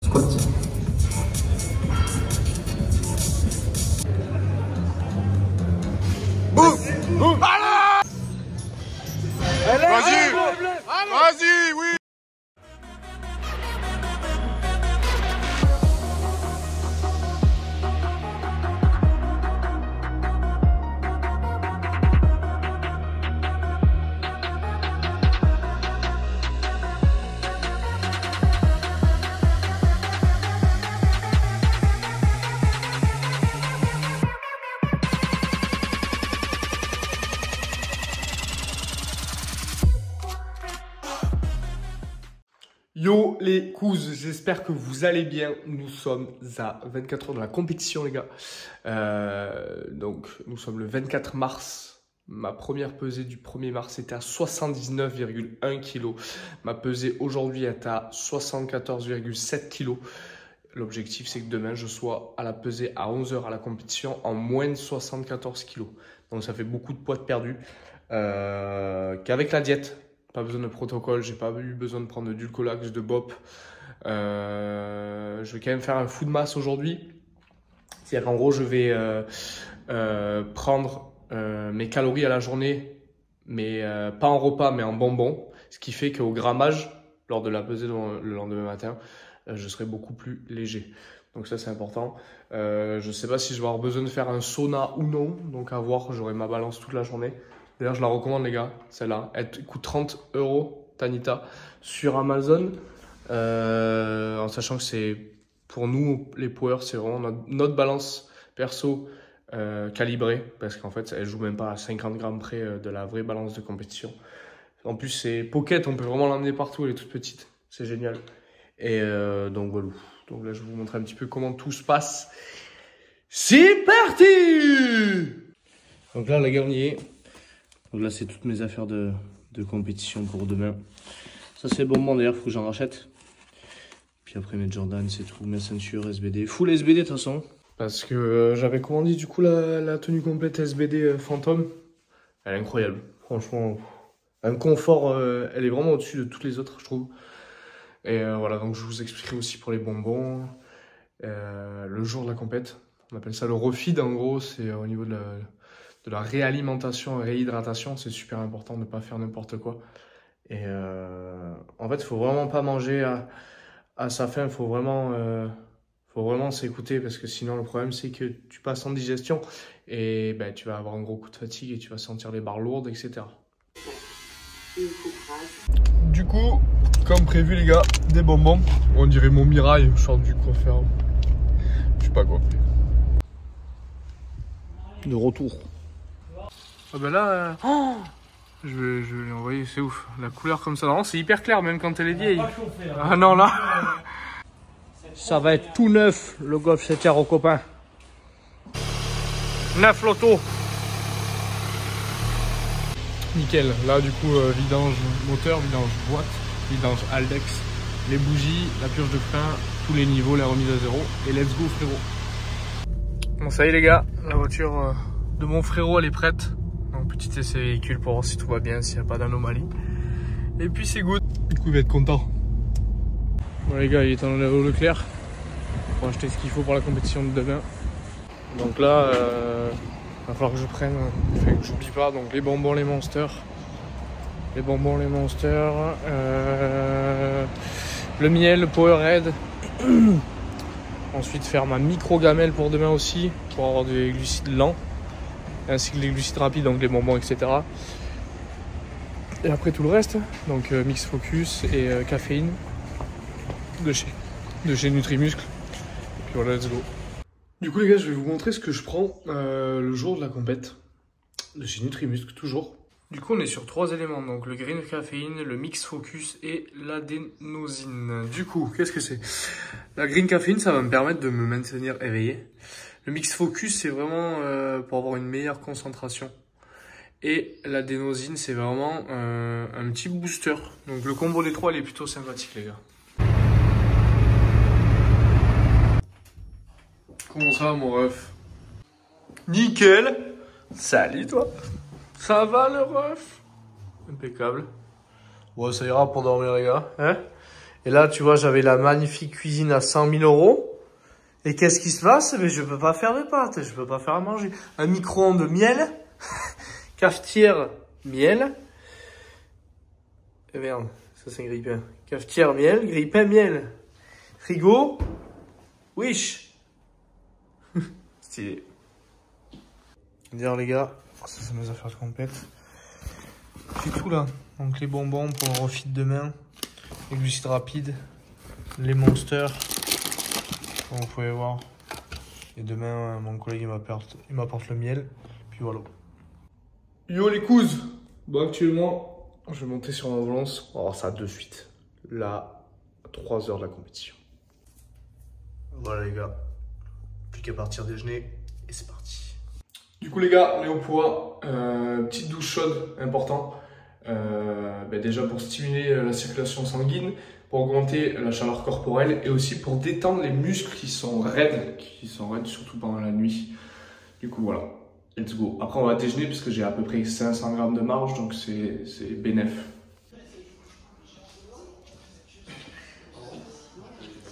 Squat. Boum. Boum. Vas-y. Vas-y, oui. Yo les couzes, j'espère que vous allez bien. Nous sommes à 24 heures de la compétition les gars. Donc nous sommes le 24 mars. Ma première pesée du 1er mars était à 79,1 kg. Ma pesée aujourd'hui est à 74,7 kg. L'objectif c'est que demain je sois à la pesée à 11 h à la compétition en moins de 74 kg. Donc ça fait beaucoup de poids de perdu. Qu'avec la diète. Pas besoin de protocole, j'ai pas eu besoin de prendre de Dulcolax, de BOP. Je vais quand même faire un full mass aujourd'hui. C'est-à-dire qu'en gros, je vais prendre mes calories à la journée, mais pas en repas, mais en bonbons. Ce qui fait qu'au grammage, lors de la pesée le lendemain matin, je serai beaucoup plus léger. Donc ça, c'est important. Je sais pas si je vais avoir besoin de faire un sauna ou non. Donc à voir, j'aurai ma balance toute la journée. D'ailleurs, je la recommande, les gars, celle-là. Elle coûte 30 €, Tanita, sur Amazon. En sachant que c'est, pour nous, les powers, c'est vraiment notre balance perso calibrée. Parce qu'en fait, elle joue même pas à 50 grammes près de la vraie balance de compétition. En plus, c'est pocket, on peut vraiment l'emmener partout, elle est toute petite. C'est génial. Et donc, voilà. Donc là, je vais vous montrer un petit peu comment tout se passe. C'est parti! Donc là, les gars, on y est. Donc là, c'est toutes mes affaires de compétition pour demain. Ça, c'est bonbon d'ailleurs, il faut que j'en rachète. Puis après, mes Jordan, c'est tout. Mes ceintures SBD. Full SBD de toute façon. Parce que j'avais commandé du coup la tenue complète SBD Phantom. Elle est incroyable. Franchement, un confort, elle est vraiment au-dessus de toutes les autres, je trouve. Et voilà, donc je vous expliquerai aussi pour les bonbons. Le jour de la compète. On appelle ça le refeed en gros. C'est au niveau de la réalimentation et réhydratation, c'est super important de ne pas faire n'importe quoi. Et en fait, il ne faut vraiment pas manger à sa faim, il faut vraiment s'écouter parce que sinon le problème c'est que tu passes en digestion et ben, tu vas avoir un gros coup de fatigue et tu vas sentir les barres lourdes, etc. Du coup, comme prévu les gars, des bonbons. On dirait mon Mirail, je sors du coiffeur. Je sais pas quoi. De retour. Ah ben là, je vais lui envoyer, c'est ouf. La couleur comme ça, non, c'est hyper clair même quand elle est vieille. Ah non là. Ça va être tout neuf le Golf 7R aux copains. Neuf l'auto. Nickel. Là du coup vidange moteur, vidange boîte, vidange Aldex, les bougies, la purge de frein, tous les niveaux, la remise à zéro et let's go frérot. Bon ça y est les gars, la voiture de mon frérot elle est prête. Donc petit essai véhicule pour voir si tout va bien, s'il n'y a pas d'anomalie. Et puis c'est good. Du coup il va être content. Bon les gars, il est en au Leclerc pour acheter ce qu'il faut pour la compétition de demain. Donc là, va falloir que je prenne, fait que j'oublie pas, donc les bonbons, les monsters. Les bonbons, les monsters. Le miel, le Powerade. Ensuite faire ma micro gamelle pour demain aussi, pour avoir des glucides lents. Ainsi que les glucides rapides, donc les bonbons, etc. Et après tout le reste, donc mix focus et caféine de chez Nutrimuscle. Et puis voilà, let's go. Du coup les gars, je vais vous montrer ce que je prends le jour de la compète de chez Nutrimuscle, toujours. Du coup on est sur 3 éléments, donc le green caféine, le mix focus et l'adénosine. Du coup, qu'est-ce que c'est? La green caféine, ça va me permettre de me maintenir éveillé. Le mix focus, c'est vraiment pour avoir une meilleure concentration. Et l'adénosine, c'est vraiment un petit booster. Donc le combo des trois, il est plutôt sympathique les gars. Comment ça mon ref? Nickel. Salut toi. Ça va le ref? Impeccable. Ouais, ça ira pour dormir les gars. Hein? Et là, tu vois, j'avais la magnifique cuisine à 100 000 euros. Et qu'est-ce qui se passe? Mais je peux pas faire de pâtes, je peux pas faire à manger. Un micro-ondes miel, cafetière miel. Et merde, ça c'est un grille-pain. Cafetière miel, grille-pain miel. Frigo, wish. Stylé. D'ailleurs les gars, ça c'est mes affaires complètes. J'ai tout là. Donc les bonbons pour le refit demain, les glucides rapides, les monsters. Comme vous pouvez voir. Et demain, mon collègue il m'apporte le miel. Puis voilà. Yo les couzes. Bon, actuellement, je vais monter sur l'ambulance. On va voir ça de suite. Là, 3 heures de la compétition. Voilà les gars. Plus qu'à partir déjeuner. Et c'est parti. Du coup les gars, on est au point. Petite douche chaude, important. Déjà pour stimuler la circulation sanguine, pour augmenter la chaleur corporelle et aussi pour détendre les muscles qui sont raides surtout pendant la nuit. Du coup voilà, let's go. Après on va déjeuner parce que j'ai à peu près 500 grammes de marge, donc c'est bénef.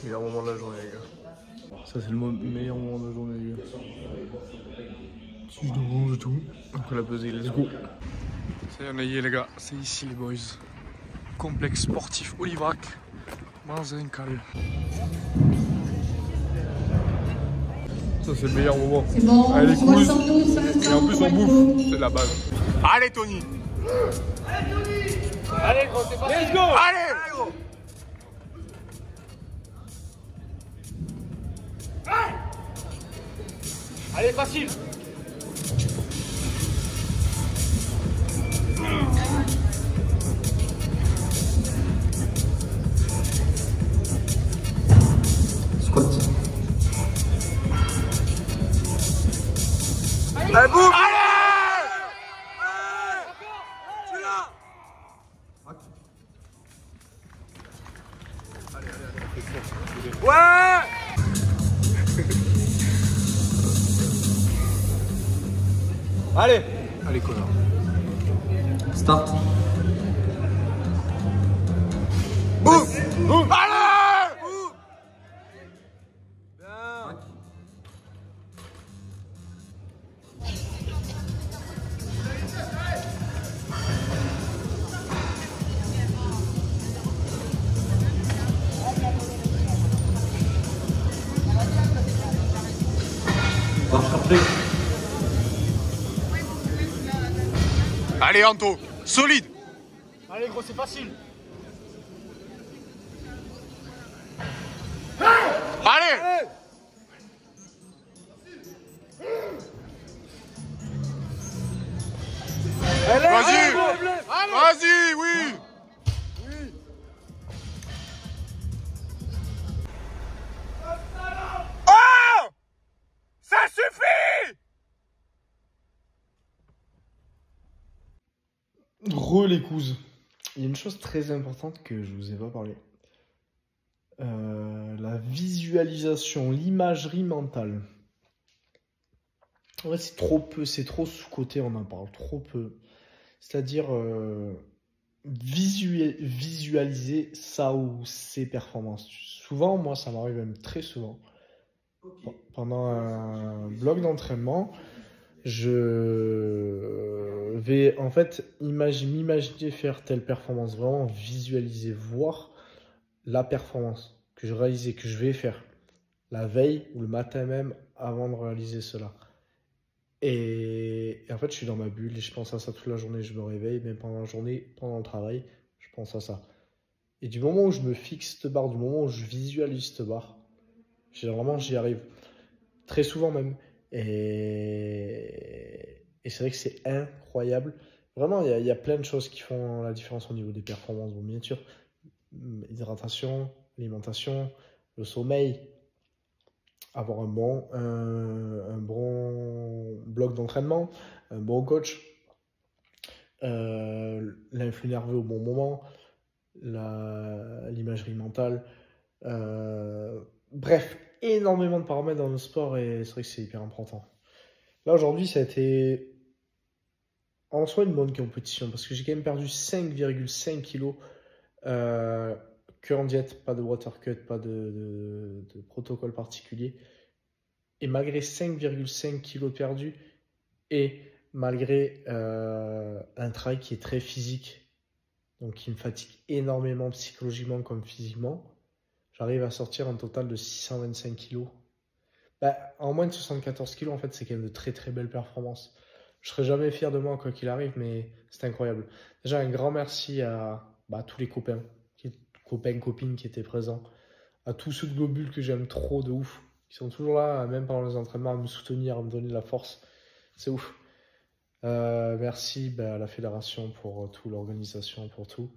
Meilleur moment de la journée les gars. Ça c'est le meilleur moment de la journée les gars. Si je mange et tout, après la pesée, let's go. Ça y est, on y est les gars, c'est ici les boys. Complexe sportif Olivrac, Manzincal. Ça c'est le meilleur moment. C'est bon, allez les couilles. Et en plus on bouffe, c'est la base. Allez Tony. Allez Tony. Allez gros, c'est parti. Let's go. Allez. Allez facile. Allez, boum. Allez. Tu l'as. Ouais. Allez. Allez connard. Start. Boum. Boum. Allez. Boum. Bien. Marche après. Allez Anto, solide. Allez gros, c'est facile. Allez. Vas-y. Vas-y, oui. Oh! Ça suffit! Les couzes. Il y a une chose très importante que je vous ai pas parlé. La visualisation, l'imagerie mentale. En vrai, c'est trop peu, c'est trop sous-coté, on en parle trop peu. C'est-à-dire visualiser ça ou ces performances. Souvent, moi, ça m'arrive même très souvent. Pendant un bloc d'entraînement, je vais en fait m'imaginer faire telle performance, vraiment visualiser, voir la performance que je réalisais, que je vais faire la veille ou le matin même avant de réaliser cela. Et en fait, je suis dans ma bulle et je pense à ça toute la journée. Je me réveille, même pendant la journée, pendant le travail, je pense à ça. Et du moment où je me fixe cette barre, du moment où je visualise cette barre, généralement, j'y arrive. Très souvent même. Et c'est vrai que c'est incroyable. Vraiment, il y a plein de choses qui font la différence au niveau des performances. Bon, bien sûr, l'hydratation, l'alimentation, le sommeil, avoir un bon bloc d'entraînement, un bon coach, l'influx nerveux au bon moment, l'imagerie mentale, bref, énormément de paramètres dans le sport et c'est vrai que c'est hyper important. Là aujourd'hui ça a été en soi une bonne compétition parce que j'ai quand même perdu 5,5 kilos que en diète, pas de water cut, pas de protocole particulier. Et malgré 5,5 kg perdus, et malgré un travail qui est très physique, donc qui me fatigue énormément psychologiquement comme physiquement, j'arrive à sortir un total de 625 kg. En moins de 74 kg, en fait, c'est quand même de très très belles performances. Je serai jamais fier de moi quoi qu'il arrive, mais c'est incroyable. Déjà, un grand merci à tous les copains, copines qui étaient présents, à tous ceux de Globule que j'aime trop de ouf, qui sont toujours là, même pendant les entraînements, à me soutenir, à me donner de la force. C'est ouf. Merci à la fédération pour tout, l'organisation pour tout.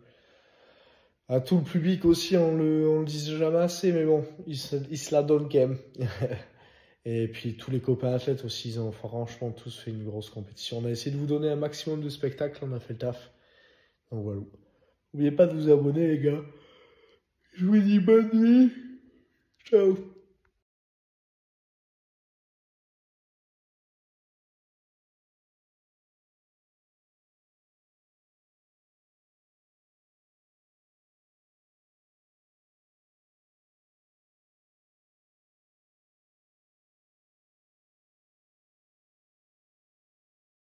À tout le public aussi, on le disait jamais assez, mais bon, ils se la donnent quand même. Et puis tous les copains athlètes aussi, ils ont franchement tous fait une grosse compétition. On a essayé de vous donner un maximum de spectacles, on a fait le taf. Donc voilà. N'oubliez pas de vous abonner les gars. Je vous dis bonne nuit. Ciao.